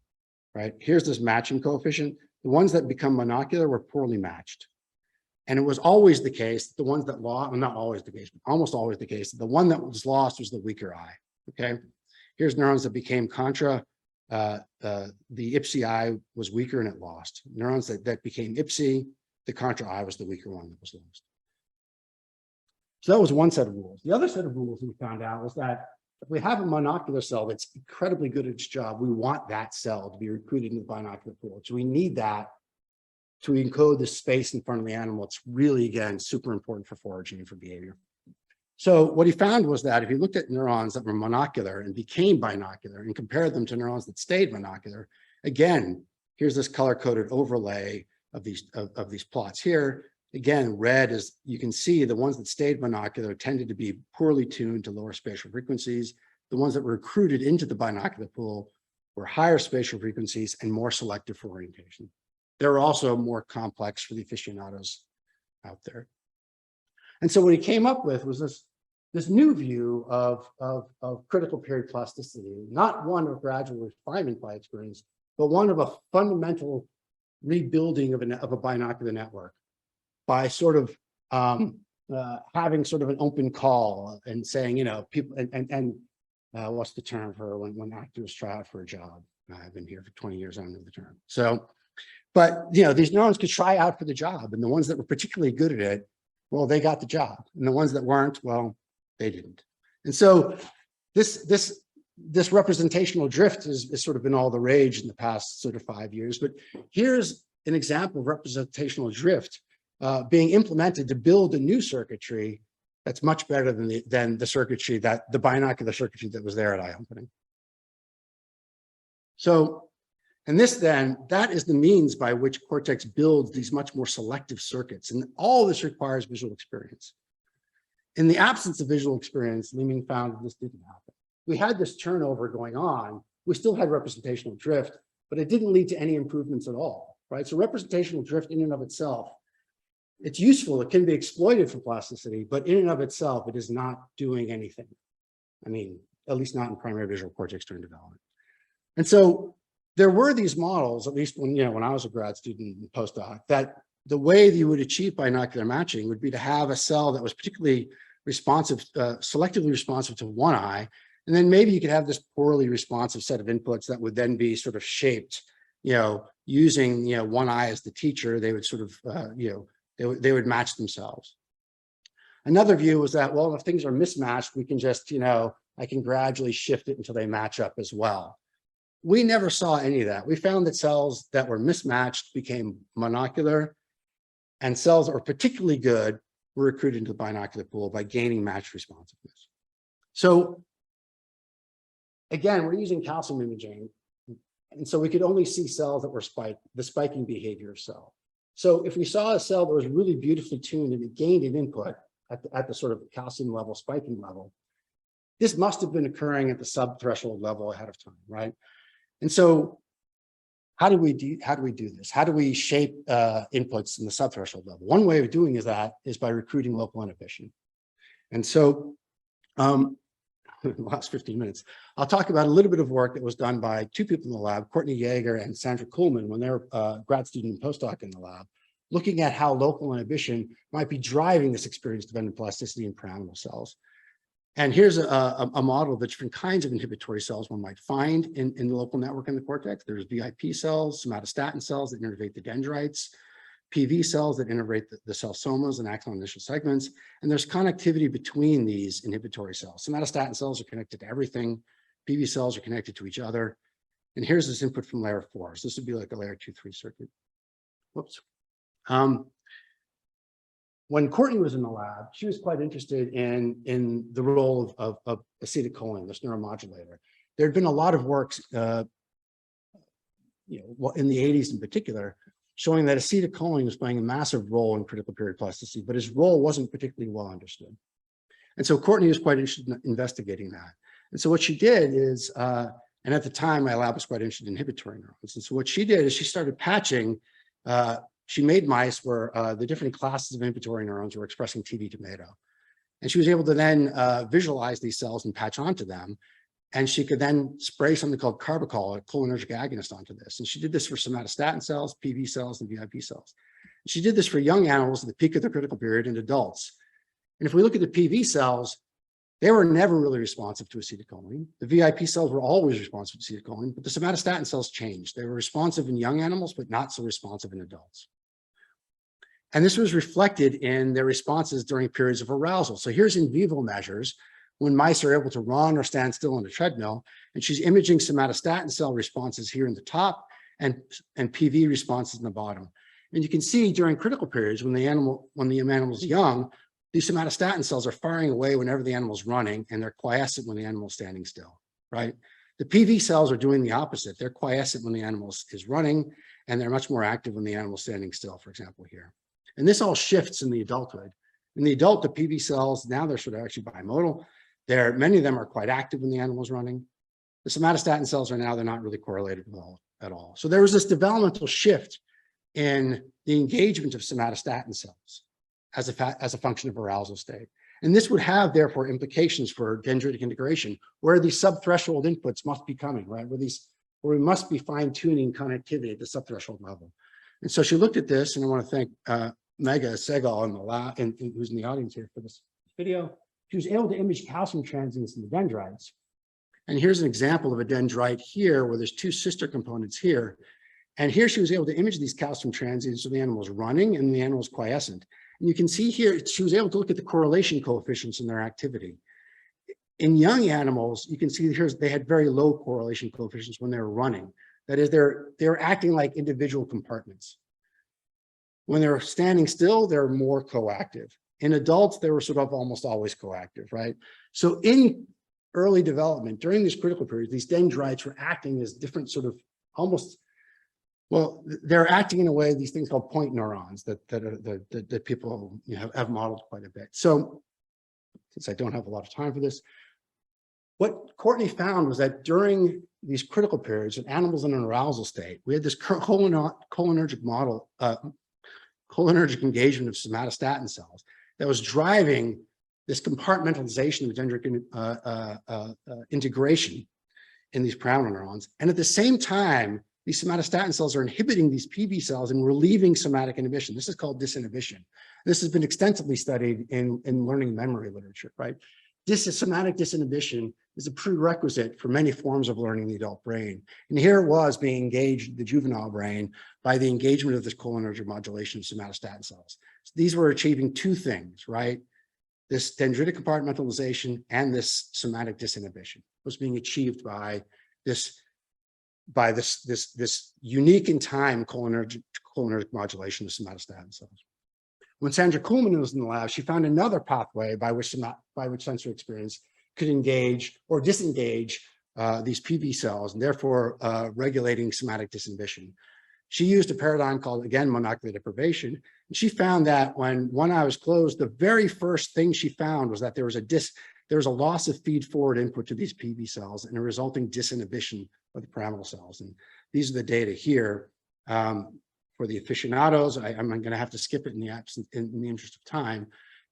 right? Here's this matching coefficient. The ones that become monocular were poorly matched. And it was always the case, the ones that lost, well, not always the case, but almost always the case, the one that was lost was the weaker eye, okay? Here's neurons that became contra. The IPSI eye was weaker and it lost. Neurons that became IPSI, the contra eye was the weaker one that was lost. So that was one set of rules. The other set of rules we found out was that if we have a monocular cell that's incredibly good at its job, we want that cell to be recruited into the binocular pool. So we need that to encode the space in front of the animal. It's really, again, super important for foraging and for behavior. So what he found was that if you looked at neurons that were monocular and became binocular and compared them to neurons that stayed monocular, again, here's this color-coded overlay of these plots here. Again, red is, you can see the ones that stayed monocular tended to be poorly tuned to lower spatial frequencies. The ones that were recruited into the binocular pool were higher spatial frequencies and more selective for orientation. They're also more complex for the aficionados out there. And so what he came up with was this new view of critical period plasticity, not one of gradual refinement by experience, but one of a fundamental rebuilding of a binocular network by sort of having sort of an open call and saying, you know, people, and what's the term for when actors try out for a job? I've been here for 20 years, I don't know the term. So, but, you know, these neurons could try out for the job, and the ones that were particularly good at it, well, they got the job, and the ones that weren't, well, they didn't. And so this representational drift has sort of been all the rage in the past sort of 5 years. But here's an example of representational drift being implemented to build a new circuitry that's much better than the circuitry the binocular circuitry that was there at eye opening. So, and this then, that is the means by which cortex builds these much more selective circuits. And all this requires visual experience. In the absence of visual experience, Leeming found that this didn't happen. We had this turnover going on. We still had representational drift, but it didn't lead to any improvements at all, right? So representational drift in and of itself, it's useful. It can be exploited for plasticity, but in and of itself, it is not doing anything. I mean, at least not in primary visual cortex during development. And so there were these models, at least when I was a grad student and postdoc, that the way that you would achieve binocular matching would be to have a cell that was particularly responsive, selectively responsive to one eye, and then maybe you could have this poorly responsive set of inputs that would then be sort of shaped, using one eye as the teacher. They would sort of they would match themselves. Another view was that, well, if things are mismatched, we can just I can gradually shift it until they match up as well. We never saw any of that. We found that cells that were mismatched became monocular, and cells that were particularly good were recruited into the binocular pool by gaining matched responsiveness. So again, we're using calcium imaging, and so we could only see cells that were the spiking behavior of cell. So if we saw a cell that was really beautifully tuned and it gained an input at the sort of calcium level, spiking level, this must have been occurring at the subthreshold level ahead of time, right? And so how do we do this? How do we shape inputs in the subthreshold level? One way of doing is by recruiting local inhibition. And so in the last 15 minutes, I'll talk about a little bit of work that was done by two people in the lab, Courtney Yeager and Sandra Kuhlman, when they were grad student and postdoc in the lab, looking at how local inhibition might be driving this experience-dependent plasticity in pyramidal cells. And here's a model of the different kinds of inhibitory cells one might find in the local network in the cortex. There's VIP cells, somatostatin cells that innervate the dendrites, PV cells that innervate the cell somas and axon initial segments. And there's connectivity between these inhibitory cells. Somatostatin cells are connected to everything. PV cells are connected to each other. And here's this input from layer 4. So this would be like a layer 2-3 circuit. Whoops. When Courtney was in the lab, she was quite interested in the role of acetylcholine, this neuromodulator. There had been a lot of works, in the 80s in particular, showing that acetylcholine was playing a massive role in critical period plasticity, but his role wasn't particularly well understood. And so Courtney was quite interested in investigating that. And so what she did is And at the time, my lab was quite interested in inhibitory neurons. And so what she did is she started patching, she made mice where the different classes of inhibitory neurons were expressing TV tomato. And she was able to then visualize these cells and patch onto them. And she could then spray something called Cortical, a cholinergic agonist, onto this. And she did this for somatostatin cells, PV cells, and VIP cells. She did this for young animals at the peak of the critical period and adults. And if we look at the PV cells, they were never really responsive to acetylcholine. The VIP cells were always responsive to acetylcholine, but the somatostatin cells changed. They were responsive in young animals, but not so responsive in adults. And this was reflected in their responses during periods of arousal. So here's in vivo measures when mice are able to run or stand still on a treadmill, and she's imaging somatostatin cell responses here in the top and PV responses in the bottom. And you can see during critical periods when the animal's young, these somatostatin cells are firing away whenever the animal's running, and they're quiescent when the animal's standing still, right? The PV cells are doing the opposite. They're quiescent when the animal is running, and they're much more active when the animal's standing still, for example, here. And this all shifts in the adulthood. In the adult, the PV cells, now they're sort of actually bimodal. Many of them are quite active when the animal's running. The somatostatin cells are now, they're not really correlated at all. So there was this developmental shift in the engagement of somatostatin cells as a function of arousal state. And this would have, therefore, implications for dendritic integration, where these subthreshold inputs must be coming, right? Where we must be fine-tuning connectivity at the subthreshold level. And so she looked at this, and I want to thank Mega Segal in the lab, who's in the audience here for this video. She was able to image calcium transients in the dendrites. And here's an example of a dendrite here, where there's two sister components here. And here she was able to image these calcium transients so the animal's running and the animal's quiescent. And you can see here, she was able to look at the correlation coefficients in their activity. In young animals, you can see here they had very low correlation coefficients when they were running. That is, they're acting like individual compartments. When they're standing still, they're more coactive. In adults, they were sort of almost always coactive, right? So in early development, during these critical periods, these dendrites were acting as different sort of almost, well, they're acting in a way, these things called point neurons that people have modeled quite a bit. So since I don't have a lot of time for this, what Courtney found was that during these critical periods in animals in an arousal state, we had this cholinergic model, cholinergic engagement of somatostatin cells that was driving this compartmentalization of dendritic integration in these pyramidal neurons. And at the same time, these somatostatin cells are inhibiting these PV cells and relieving somatic inhibition. This is called disinhibition. This has been extensively studied in learning memory literature, right? Somatic disinhibition is a prerequisite for many forms of learning the adult brain. And here it was being engaged, the juvenile brain, by the engagement of this cholinergic modulation of somatostatin cells. So these were achieving two things, right? This dendritic compartmentalization and this somatic disinhibition was being achieved by this unique in time cholinergic modulation of somatostatin cells. When Sandra Kuhlman was in the lab, she found another pathway by which sensory experience could engage or disengage these PV cells, and therefore regulating somatic disinhibition. She used a paradigm called, again, monocular deprivation. And she found that when one eye was closed, the very first thing she found was that there was a loss of feed-forward input to these PV cells and a resulting disinhibition of the pyramidal cells. And these are the data here. For the aficionados, I'm going to have to skip it in the interest of time.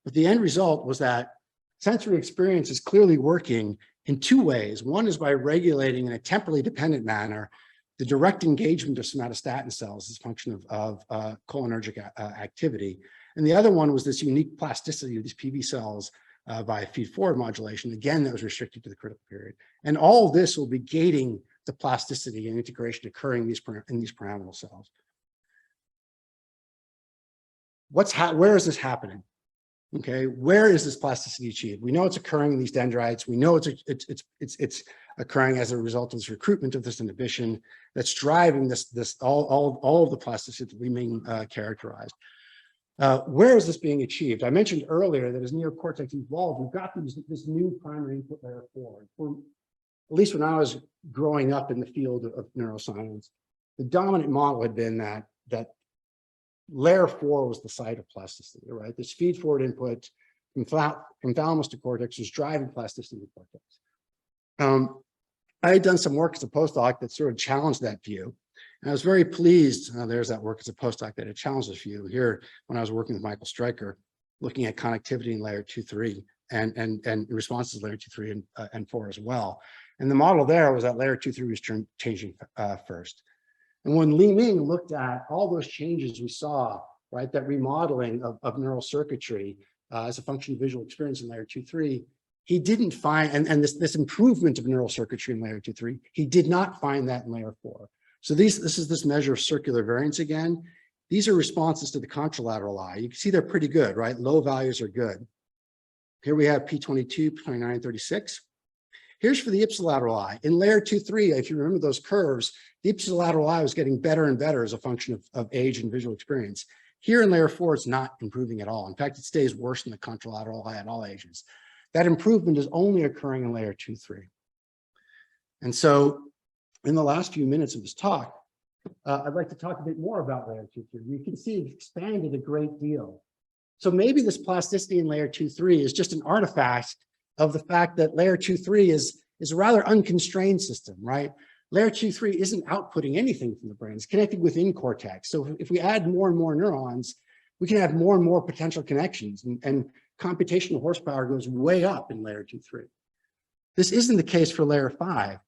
But the end result was that sensory experience is clearly working in two ways. One is by regulating in a temporally dependent manner the direct engagement of somatostatin cells as a function of cholinergic activity. And the other one was this unique plasticity of these PV cells by feed-forward modulation, again, that was restricted to the critical period. And all of this will be gating the plasticity and integration occurring in these pyramidal cells. Where is this happening? Okay, where is this plasticity achieved? We know it's occurring in these dendrites. We know it's occurring as a result of this recruitment of this inhibition that's driving all of the plasticity that we may characterized. Where is this being achieved? I mentioned earlier that as neocortex evolved, we've got this new primary input layer 4. At least when I was growing up in the field of neuroscience, the dominant model had been that layer 4 was the site of plasticity, right? This feed-forward input from thalamus to cortex is driving plasticity in the cortex. I had done some work as a postdoc that sort of challenged that view. And I was very pleased, there's that work as a postdoc that had challenged this view here when I was working with Michael Stryker, looking at connectivity in layer 2-3 and responses to layer 2-3 and 4 as well. And the model there was that layer 2-3 was changing first. And when Li Ming looked at all those changes we saw, right, that remodeling of neural circuitry as a function of visual experience in layer 2-3, he didn't find, and this improvement of neural circuitry in layer 2-3, he did not find that in layer 4. So this is this measure of circular variance again. These are responses to the contralateral eye. You can see they're pretty good, right? Low values are good. Here we have P22, 29, 36. Here's for the ipsilateral eye. In layer 2-3, if you remember those curves, the ipsilateral eye was getting better and better as a function of age and visual experience. Here in layer 4, it's not improving at all. In fact, it stays worse than the contralateral eye at all ages. That improvement is only occurring in layer 2-3. And so in the last few minutes of this talk, I'd like to talk a bit more about layer 2-3. You can see it's expanded a great deal. So maybe this plasticity in layer 2-3 is just an artifact of the fact that layer 2-3 is a rather unconstrained system, right? Layer 2-3 isn't outputting anything from the brain. It's connected within cortex. So if we add more and more neurons, we can have more and more potential connections, and computational horsepower goes way up in layer 2-3. This isn't the case for layer 5.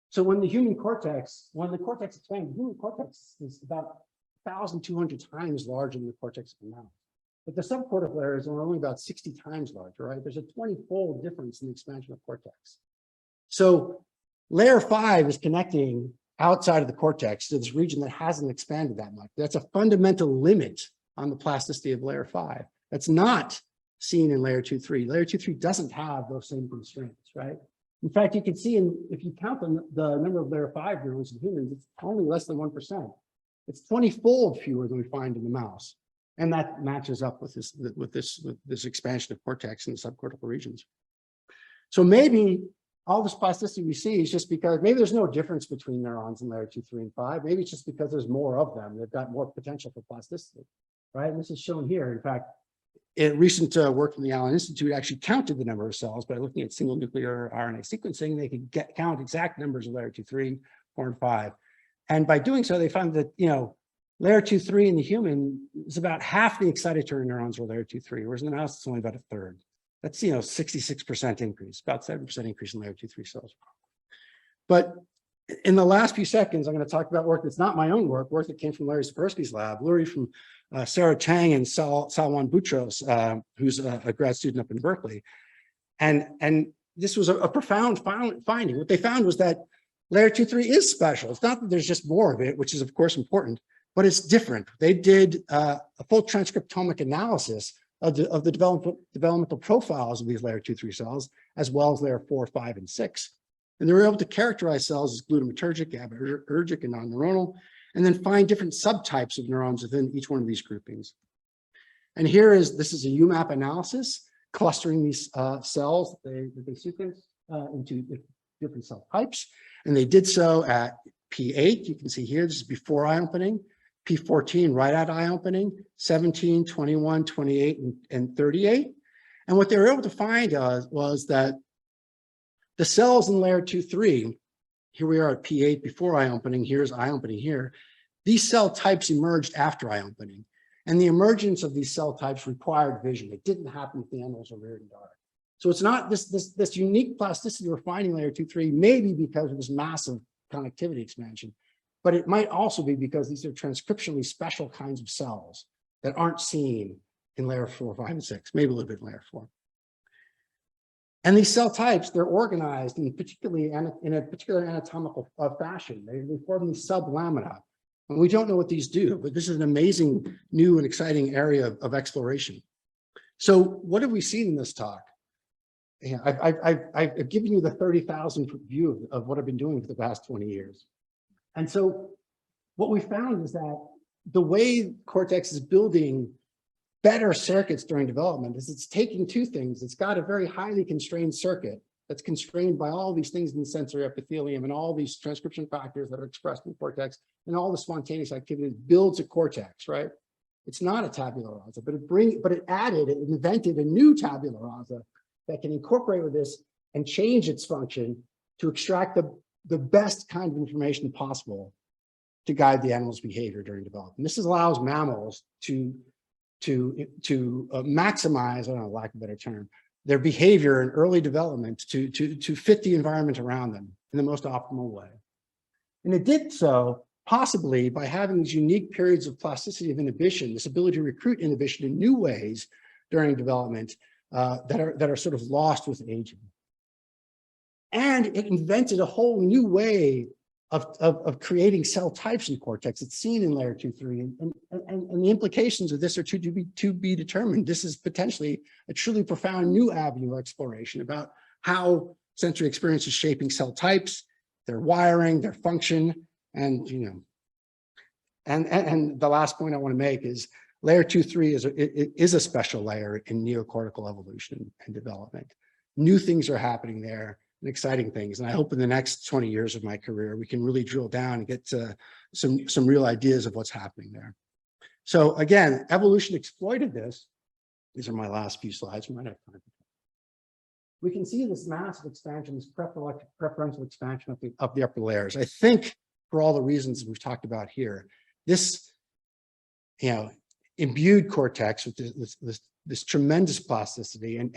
So when the cortex expands, the human cortex is about 1,200 times larger than the cortex of the mouse. But the subcortical areas are only about 60 times larger, right? There's a 20-fold difference in the expansion of cortex. So layer 5 is connecting outside of the cortex to this region that hasn't expanded that much. That's a fundamental limit on the plasticity of layer 5. That's not seen in layer 2-3. Layer 2-3 doesn't have those same constraints, right? In fact, you can see if you count the number of layer 5 neurons in humans, it's only less than 1%. It's 20-fold fewer than we find in the mouse. And that matches up with this expansion of cortex in the subcortical regions. So maybe all this plasticity we see is just because maybe there's no difference between neurons in layer 2, 3, and 5. Maybe it's just because there's more of them. They've got more potential for plasticity, right? And this is shown here. In fact, recent work from the Allen Institute actually counted the number of cells by looking at single nuclear RNA sequencing. They could count exact numbers of layer 2, 3, 4, and 5. And by doing so, they found that, layer 2-3 in the human is about half the excitatory neurons are layer 2-3, whereas in the mouse it's only about a third. That's 66% increase, about 7% increase in layer 2-3 cells. But in the last few seconds, I'm going to talk about work that's not my own work that came from Larry Sapersky's lab, literally from Sarah Chang and Salwan Boutros, who's a grad student up in Berkeley. And this was a profound finding. What they found was that layer 2-3 is special. It's not that there's just more of it, which is of course important, but it's different. They did a full transcriptomic analysis of the developmental profiles of these layer 2-3 cells, as well as layer 4, 5, and 6. And they were able to characterize cells as glutamatergic, GABAergic, and non-neuronal, and then find different subtypes of neurons within each one of these groupings. And this is a UMAP analysis, clustering these cells that they sequenced into different cell types. And they did so at P8, you can see here, this is before eye opening, P14 right at eye opening, 17, 21, 28, and 38. And what they were able to find was that the cells in layer 2-3, here we are at P8 before eye opening, here's eye opening here, these cell types emerged after eye opening. And the emergence of these cell types required vision. It didn't happen if the animals are reared in dark. So it's not this unique plasticity we're finding in layer 2-3, maybe because of this massive connectivity expansion, but it might also be because these are transcriptionally special kinds of cells that aren't seen in layer 4, 5, and 6, maybe a little bit in layer 4. And these cell types, they're organized in a particular anatomical fashion. They form these sublamina. And we don't know what these do, but this is an amazing new and exciting area of exploration. So what have we seen in this talk? Yeah, I've given you the 30,000 foot view of what I've been doing for the past 20 years. And so what we found is that the way cortex is building better circuits during development is it's taking two things. It's got a very highly constrained circuit that's constrained by all these things in the sensory epithelium and all these transcription factors that are expressed in cortex and all the spontaneous activity that builds a cortex, right? It's not a tabula rasa, but it invented a new tabula rasa that can incorporate with this and change its function to extract the best kind of information possible to guide the animal's behavior during development. This allows mammals to maximize, I don't know, lack of a better term, their behavior in early development to fit the environment around them in the most optimal way. And it did so possibly by having these unique periods of plasticity of inhibition, this ability to recruit inhibition in new ways during development that are sort of lost with aging. And it invented a whole new way of creating cell types in cortex. It's seen in layer 2-3, and the implications of this are to be determined. This is potentially a truly profound new avenue of exploration about how sensory experience is shaping cell types, their wiring, their function, and and the last point I want to make is layer 2-3 is a special layer in neocortical evolution and development. New things are happening there, and exciting things. And I hope in the next 20 years of my career, we can really drill down and get to some real ideas of what's happening there. So again, evolution exploited this. These are my last few slides. We might have time. We can see this massive expansion, this preferential expansion of the upper layers. I think for all the reasons we've talked about here, this, imbued cortex with this tremendous plasticity and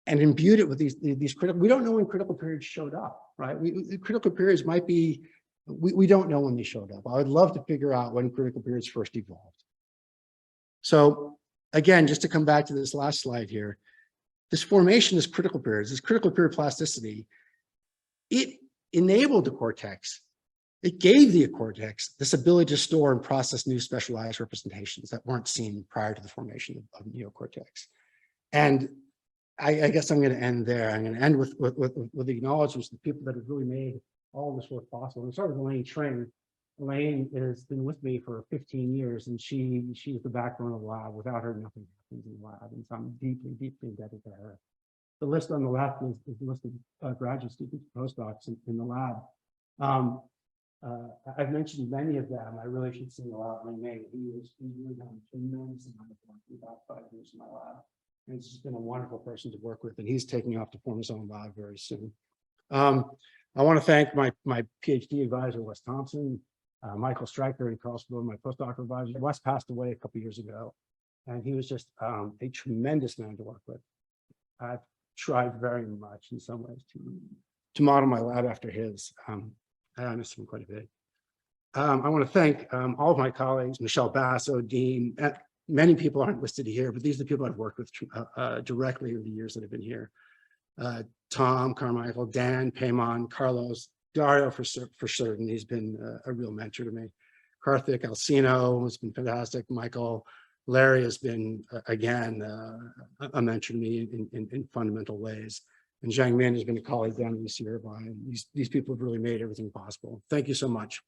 imbued it with these critical. We don't know when critical periods showed up, right? Critical periods might be. We don't know when they showed up. I would love to figure out when critical periods first evolved. So again, just to come back to this last slide here, this formation, this critical periods, this critical period plasticity, it enabled the cortex. It gave the cortex this ability to store and process new specialized representations that weren't seen prior to the formation of neocortex. And I guess I'm going to end there. I'm going to end with the acknowledgments of the people that have really made all of this work possible. And started with Elaine Tring. Elaine has been with me for 15 years, and she's the backbone of the lab. Without her, nothing happens in the lab. And so I'm deeply, deeply indebted to her. The list on the left is the list of graduate students, postdocs in the lab. I've mentioned many of them. I really should single out Elaine. He's really done a tremendous amount of work in about 5 years in my lab. And he's just been a wonderful person to work with, and he's taking off to form his own lab very soon. I want to thank my PhD advisor, Wes Thompson, Michael Stryker and Carl Spoon, my postdoctoral advisor. Wes passed away a couple years ago, and he was just a tremendous man to work with. I've tried very much in some ways to model my lab after his. I miss him quite a bit. I want to thank all of my colleagues, Michelle Basso, Dean. Many people aren't listed here, but these are the people I've worked with directly over the years that have been here. Tom, Carmichael, Dan, Paymon, Carlos, Dario for certain. He's been a real mentor to me. Karthik, Alcino has been fantastic. Michael, Larry has been, again, a mentor to me in fundamental ways. And Zhang Min has been a colleague down in UC Irvine. These people have really made everything possible. Thank you so much.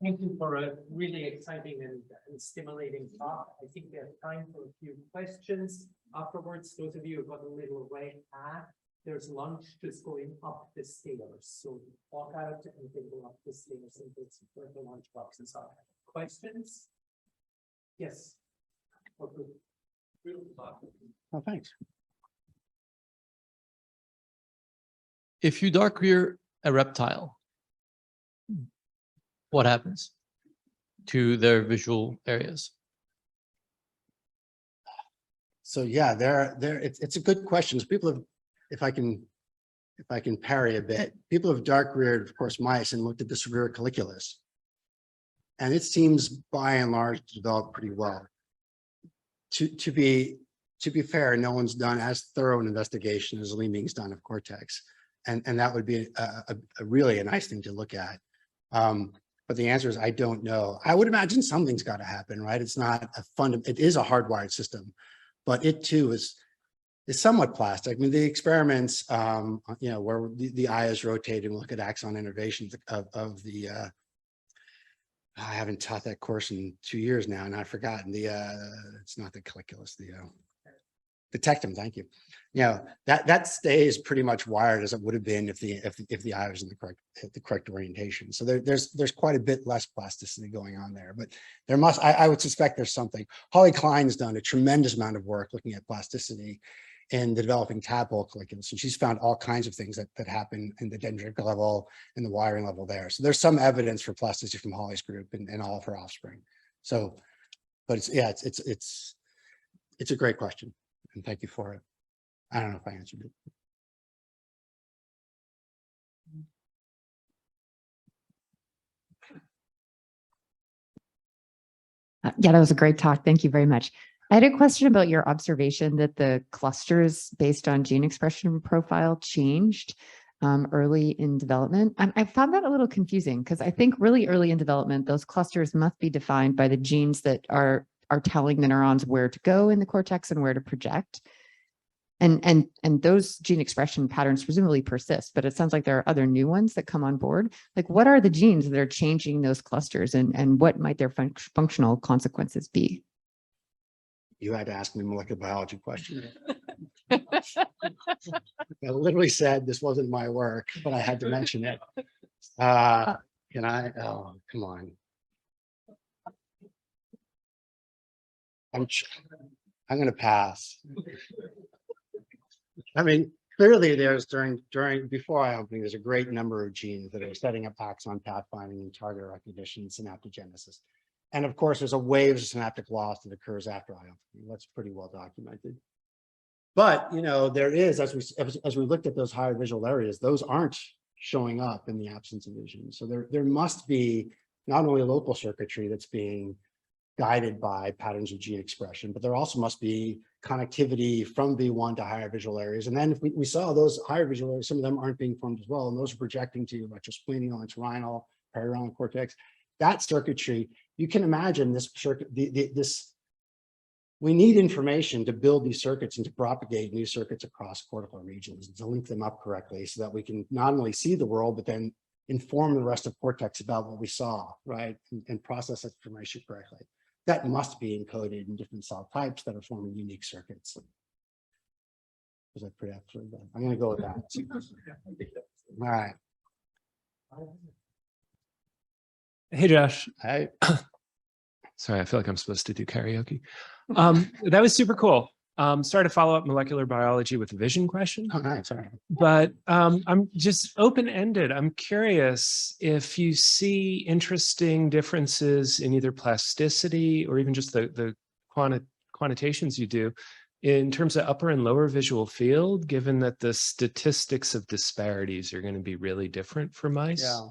Thank you for a really exciting and stimulating talk. I think we have time for a few questions. Afterwards, those of you who got a little way back, there's lunch just going up the stairs. So walk out and then go up the stairs and get where the lunch boxes are. Questions? Yes. Okay. Oh, thanks. If you dark rear a reptile, what happens to their visual areas? So yeah, it's a good question. People have, if I can parry a bit, people have dark reared, of course, mice and looked at the rear colliculus. And it seems by and large to develop pretty well. To be fair, no one's done as thorough an investigation as Li Ming's done of cortex. And that would be a really a nice thing to look at. But the answer is, I don't know. I would imagine something's got to happen, right? It's not it is a hardwired system, but it too is somewhat plastic. I mean, the experiments, where the eye is rotated and look at axon innervations of the, I haven't taught that course in 2 years now, and I've forgotten it's not the colliculus, detect them. Thank you. That stays pretty much wired as it would have been if the eye was in the correct orientation. So there's quite a bit less plasticity going on there, but there must, I would suspect there's something. Holly Klein's done a tremendous amount of work looking at plasticity in the developing tadpole colliculus, and she's found all kinds of things that happen in the dendritic level and the wiring level there. So there's some evidence for plasticity from Holly's group and all of her offspring. So, but it's a great question, and thank you for it. I don't know if I answered it. Yeah, that was a great talk. Thank you very much. I had a question about your observation that the clusters based on gene expression profile changed early in development. I found that a little confusing because I think really early in development, those clusters must be defined by the genes that are telling the neurons where to go in the cortex and where to project. And those gene expression patterns presumably persist, but it sounds like there are other new ones that come on board. Like, what are the genes that are changing those clusters, and what might their functional consequences be? You had to ask me a molecular biology question. I literally said this wasn't my work, but I had to mention it. Can I? Oh, come on. I'm going to pass. I mean, clearly there's before eye opening, there's a great number of genes that are setting up axon pathfinding and target recognition and synaptogenesis. And of course, there's a wave of synaptic loss that occurs after eye opening. That's pretty well documented. But, there is, as we looked at those higher visual areas, those aren't showing up in the absence of vision. So there must be not only local circuitry that's being guided by patterns of gene expression, but there also must be connectivity from V1 to higher visual areas. And then if we saw those higher visual areas, some of them aren't being formed as well, and those are projecting to retrosplenial, entorhinal, perironal cortex. That circuitry, you can imagine this circuit, we need information to build these circuits and to propagate new circuits across cortical regions and to link them up correctly so that we can not only see the world, but then inform the rest of cortex about what we saw, right? And process that information correctly. That must be encoded in different cell types that are forming unique circuits. Was that pretty accurate? I'm going to go with that. All right. Hey, Josh. Hey. Sorry, I feel like I'm supposed to do karaoke. That was super cool. Sorry to follow up molecular biology with a vision question. Oh, nice. All right. But I'm just open-ended. I'm curious if you see interesting differences in either plasticity or even just the quantitations you do in terms of upper and lower visual field, given that the statistics of disparities are going to be really different for mice. Yeah.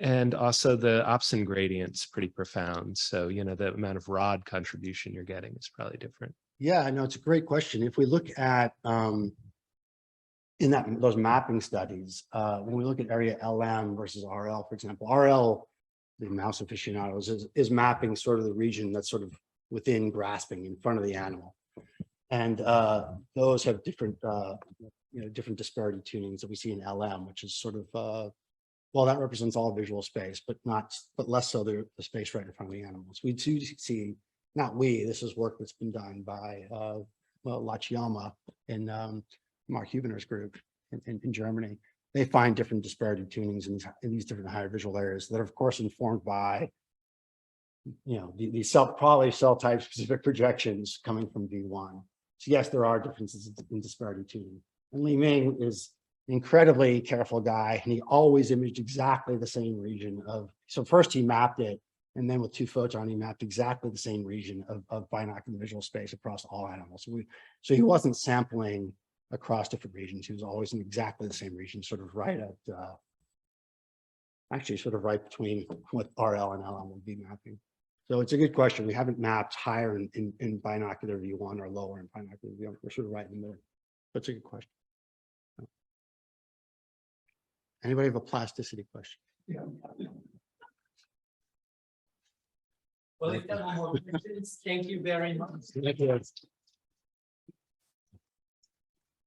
And also the Opson gradient's pretty profound. So, the amount of rod contribution you're getting is probably different. Yeah, no, it's a great question. If we look at in those mapping studies, when we look at area LM versus RL, for example, RL, the mouse aficionados, is mapping sort of the region that's sort of within grasping in front of the animal. And those have different, different disparity tunings that we see in LM, which is sort of, well, that represents all visual space, but less so the space right in front of the animals. We do see, this is work that's been done by Lachiyama and Mark Hubener's group in Germany. They find different disparity tunings in these different higher visual areas that are, of course, informed by, these probably cell type specific projections coming from V1. So yes, there are differences in disparity tuning. And Li Ming is an incredibly careful guy, and he always imaged exactly the same region so first he mapped it, and then with 2 photon, he mapped exactly the same region of binocular visual space across all animals. So he wasn't sampling across different regions. He was always in exactly the same region, sort of right at, actually sort of right between what RL and LM would be mapping. So it's a good question. We haven't mapped higher in binocular V1 or lower in binocular V1. We're sort of right in the middle. That's a good question. Anybody have a plasticity question? Yeah. Well, if there are more questions, thank you very much. Thank you.